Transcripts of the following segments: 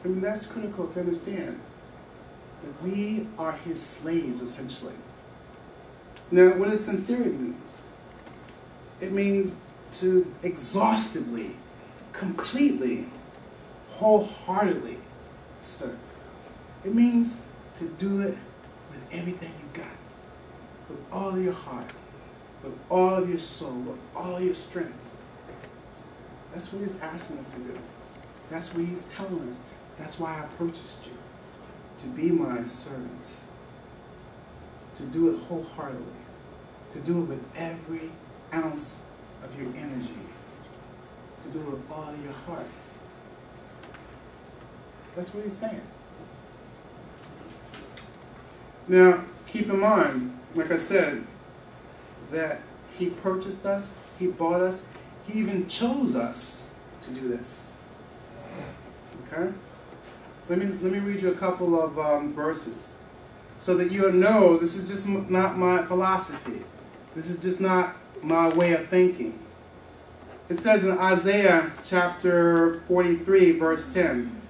I mean, that's critical to understand. That we are his slaves, essentially. Now, what does sincerity mean? It means to exhaustively, completely, wholeheartedly serve. It means to do it with everything you got, with all of your heart, with all of your soul, with all your strength. That's what he's asking us to do. That's what he's telling us. That's why I purchased you, to be my servant, to do it wholeheartedly, to do it with every ounce of your energy, to do it with all of your heart. That's what he's saying. Now, keep in mind, like I said, that he purchased us, he bought us, he even chose us to do this. Okay? Let me read you a couple of verses so that you'll know this is just not my philosophy. This is just not my way of thinking. It says in Isaiah chapter 43, verse 10,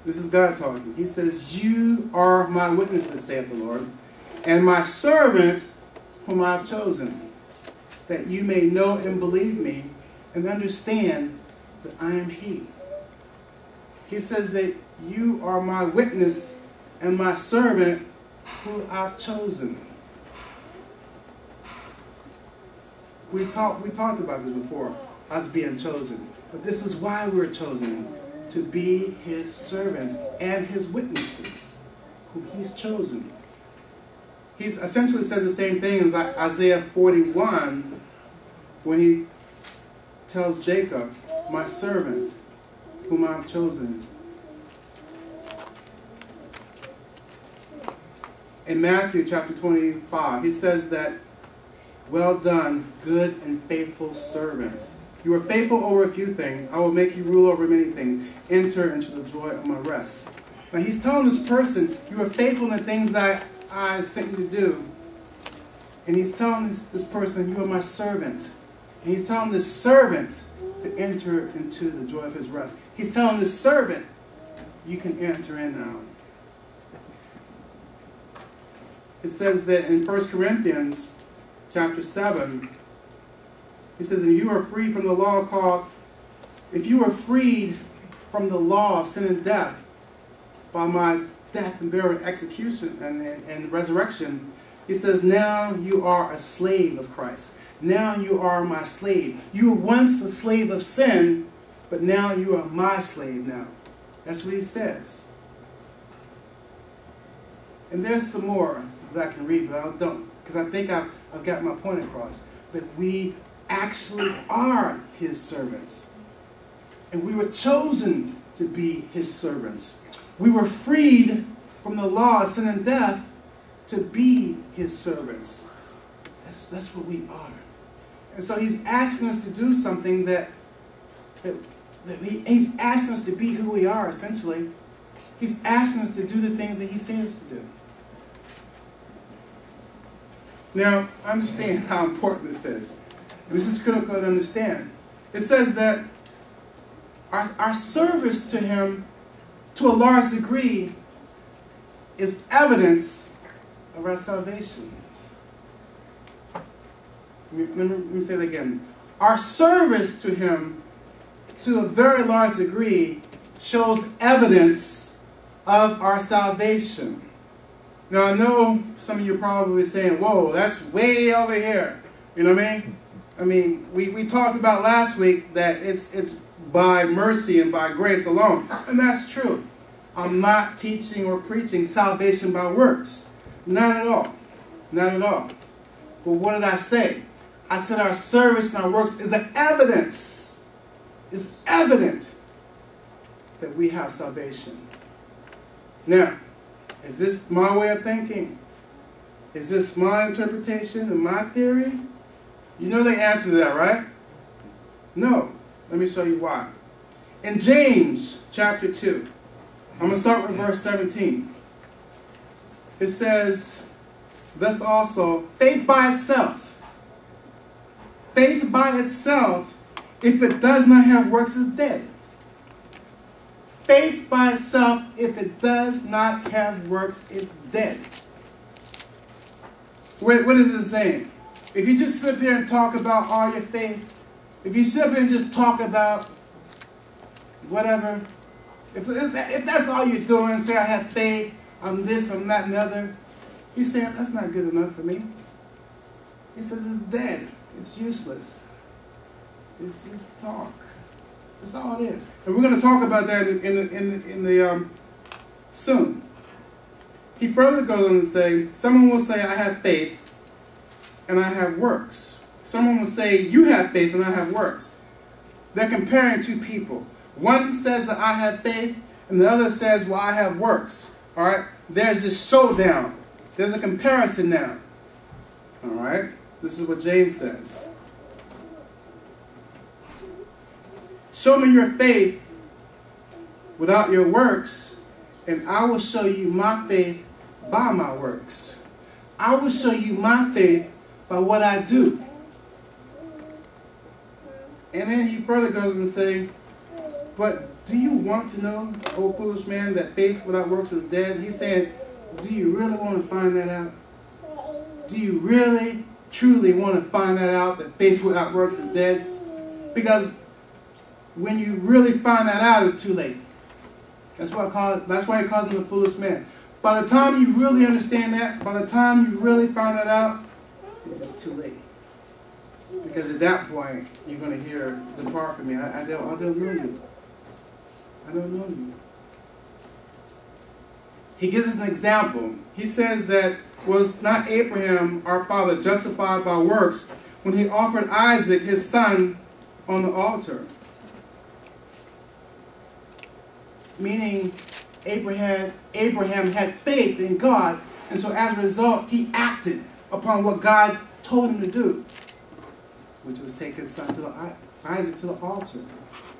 this is God talking. He says, "You are my witnesses, saith the Lord, and my servant whom I have chosen, that you may know and believe me and understand that I am he." He says that you are my witness and my servant who I've chosen. We talked about this before, us being chosen. But this is why we're chosen, to be his servants and his witnesses, whom he's chosen. He essentially says the same thing as Isaiah 41 when he tells Jacob, "My servant, whom I have chosen." In Matthew chapter 25, he says that, "Well done, good and faithful servants. You are faithful over a few things. I will make you rule over many things. Enter into the joy of my rest." Now he's telling this person, you are faithful in the things that I sent you to do. And he's telling this person, you are my servant. And he's telling this servant to enter into the joy of his rest. He's telling this servant, you can enter in now. It says that in 1 Corinthians chapter 7, he says, "And you are free from the law called," if you are freed from the law of sin and death by my death and burial, execution and resurrection, he says, now you are a slave of Christ. Now you are my slave. You were once a slave of sin, but now you are my slave now. That's what he says. And there's some more that I can read, but I don't, because I think I've got my point across, that we actually are his servants. And we were chosen to be his servants. We were freed from the law of sin and death to be his servants. That's what we are. And so he's asking us to do something he's asking us to be who we are, essentially. He's asking us to do the things that he said us to do. Now, understand how important this is. This is critical to understand. It says that our service to him, to a large degree, is evidence of our salvation. Let me say that again. Our service to him, to a very large degree, shows evidence of our salvation. Now, I know some of you are probably saying, whoa, that's way over here. You know what I mean? I mean, we talked about last week that it's by mercy and by grace alone. And that's true. I'm not teaching or preaching salvation by works. Not at all. Not at all. But what did I say? I said our service and our works is an evidence. It's evident that we have salvation. Now, is this my way of thinking? Is this my interpretation and my theory? You know the answer to that, right? No. Let me show you why. In James chapter 2, I'm going to start with verse 17. It says, thus also, faith by itself, if it does not have works, is dead. Faith by itself, if it does not have works, it's dead. What is it saying? If you just sit there and talk about all your faith, if you sit there and just talk about whatever, if that's all you're doing, say I have faith, I'm this, I'm that, and the other, he's saying that's not good enough for me. He says it's dead. It's useless. It's just talk. That's all it is. And we're going to talk about that in the soon. He further goes on to say, someone will say, I have faith and I have works. Someone will say, you have faith and I have works. They're comparing two people. One says that I have faith and the other says, well, I have works. All right? There's this showdown. There's a comparison now. All right? This is what James says. Show me your faith without your works, and I will show you my faith by my works. I will show you my faith by what I do. And then he further goes and say, but do you want to know, O foolish man, that faith without works is dead? He's saying, do you really want to find that out? Do you really, truly want to find that out, that faith without works is dead? Because when you really find that out, it's too late. That's why he calls him a foolish man. By the time you really understand that, by the time you really find that out, it's too late. Because at that point, you're going to hear, depart from me. I don't know you. I don't know you. He gives us an example. He says that was not Abraham, our father, justified by works when he offered Isaac, his son, on the altar? Meaning Abraham had faith in God, and so as a result, he acted upon what God told him to do, which was take his son Isaac to the altar.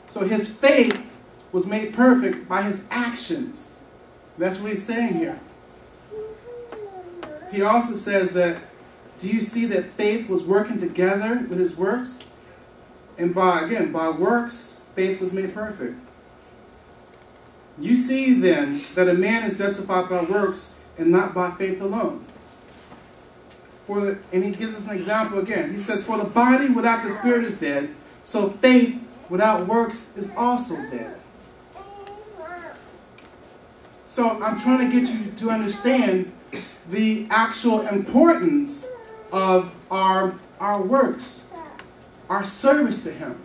So his faith was made perfect by his actions. That's what he's saying here. He also says that, do you see that faith was working together with his works? And by works, faith was made perfect. You see then that a man is justified by works and not by faith alone. And he gives us an example again. He says, for the body without the spirit is dead, so faith without works is also dead. So I'm trying to get you to understand the actual importance of our works, our service to him.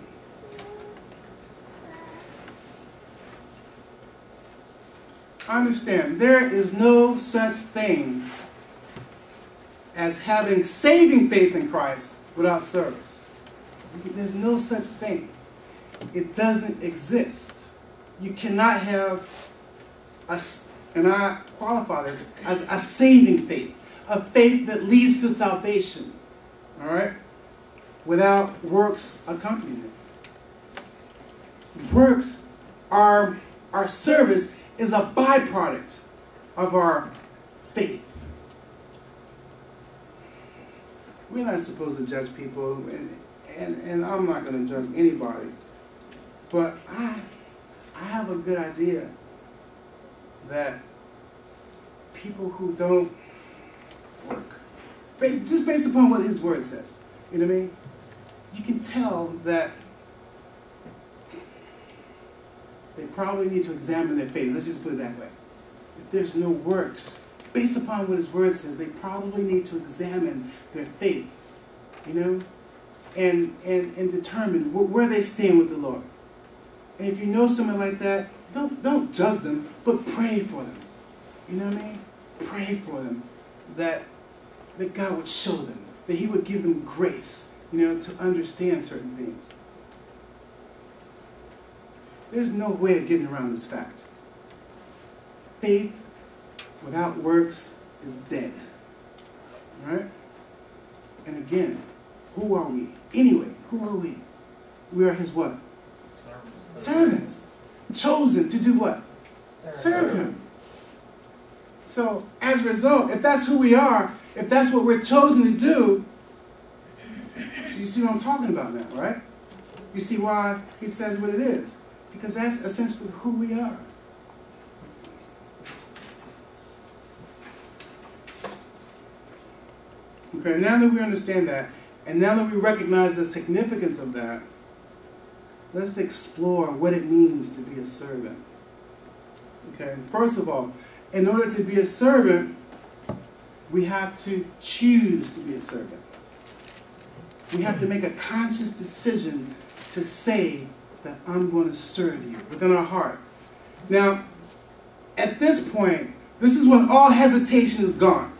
Understand, there is no such thing as having saving faith in Christ without service. There's no such thing. It doesn't exist. You cannot have and I qualify this as a saving faith, a faith that leads to salvation, all right, without works accompanying it. Works, our service is a byproduct of our faith. We're not supposed to judge people, and I'm not going to judge anybody, but I have a good idea that people who don't work, just based upon what his word says, you know what I mean? You can tell that they probably need to examine their faith. Let's just put it that way. If there's no works, based upon what his word says, they probably need to examine their faith, you know, and determine where they stand with the Lord. And if you know someone like that, don't judge them, but pray for them. You know what I mean? Pray for them that God would show them, that he would give them grace, you know, to understand certain things. There's no way of getting around this fact. Faith without works is dead. All right? And again, who are we? Anyway, who are we? We are his what? Servants. Chosen to do what? Serve him. So, as a result, if that's who we are, if that's what we're chosen to do, so you see what I'm talking about now, right? You see why he says what it is. Because that's essentially who we are. Okay, now that we understand that, and now that we recognize the significance of that, let's explore what it means to be a servant. Okay, first of all, in order to be a servant, we have to choose to be a servant. We have to make a conscious decision to say that I'm going to serve you within our heart. Now, at this point, this is when all hesitation is gone.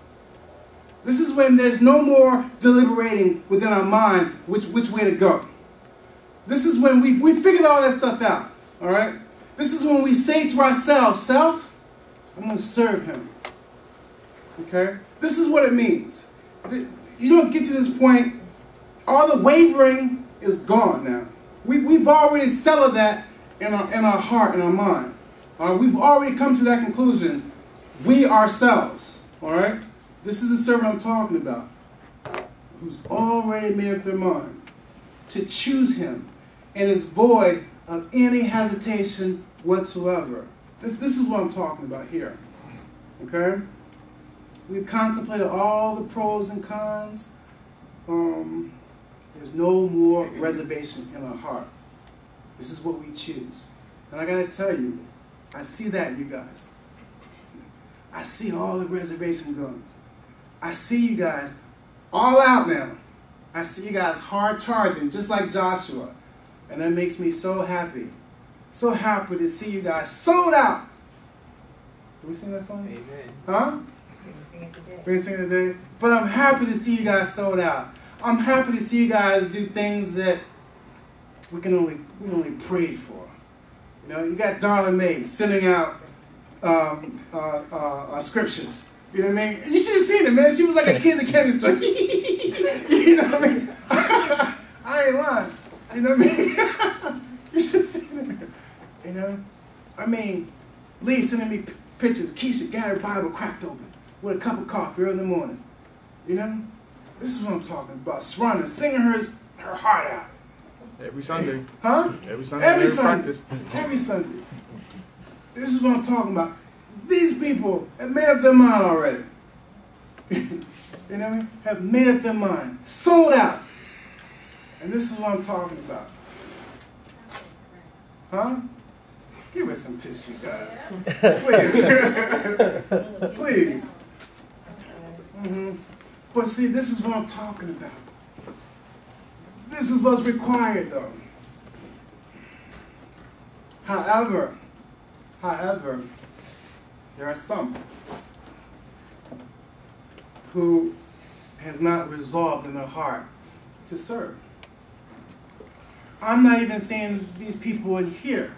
This is when there's no more deliberating within our mind which way to go. This is when we've figured all that stuff out, all right? This is when we say to ourselves, self, I'm going to serve him, okay? This is what it means. You don't get to this point, all the wavering is gone now. We've already settled that in our heart and our mind. We've already come to that conclusion. We ourselves, all right? This is the servant I'm talking about, who's already made up their mind to choose him and is void of any hesitation whatsoever. This is what I'm talking about here, okay? We've contemplated all the pros and cons. There's no more reservation in our heart. This is what we choose. And I got to tell you, I see that in you guys. I see all the reservation going. I see you guys all out now. I see you guys hard charging, just like Joshua. And that makes me so happy. So happy to see you guys sold out. Did we sing that song? Amen. Huh? We didn't sing it today. We didn't sing it today? But I'm happy to see you guys sold out. I'm happy to see you guys do things that we only pray for. You know, you got Darla May sending out scriptures. You know what I mean? You should have seen it, man. She was like a kid in the candy store. You know what I mean? I ain't lying. You know what I mean? You should have seen it. You know? I mean, Lee sending me pictures. Keisha got her Bible cracked open with a cup of coffee early in the morning. You know? This is what I'm talking about. Srana singing her heart out. Every Sunday. Huh? Every Sunday. Every Sunday. Practice. Every Sunday. This is what I'm talking about. These people have made up their mind already. You know what I mean? Have made up their mind. Sold out. And this is what I'm talking about. Huh? Give us some tissue, guys. Please. Please. But see, this is what I'm talking about. This is what's required, though. However, there are some who has not resolved in their heart to serve. I'm not even saying these people in here,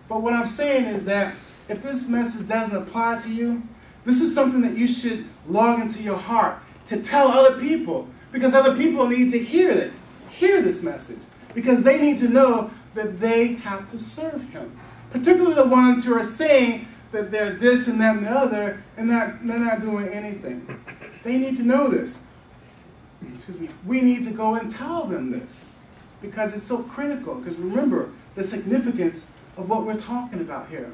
but what I'm saying is that if this message doesn't apply to you, this is something that you should log into your heart to tell other people, because other people need to hear this message, because they need to know that they have to serve him. Particularly the ones who are saying that they're this and that and the other, and they're not doing anything. They need to know this. Excuse me. We need to go and tell them this, because it's so critical. Because remember the significance of what we're talking about here.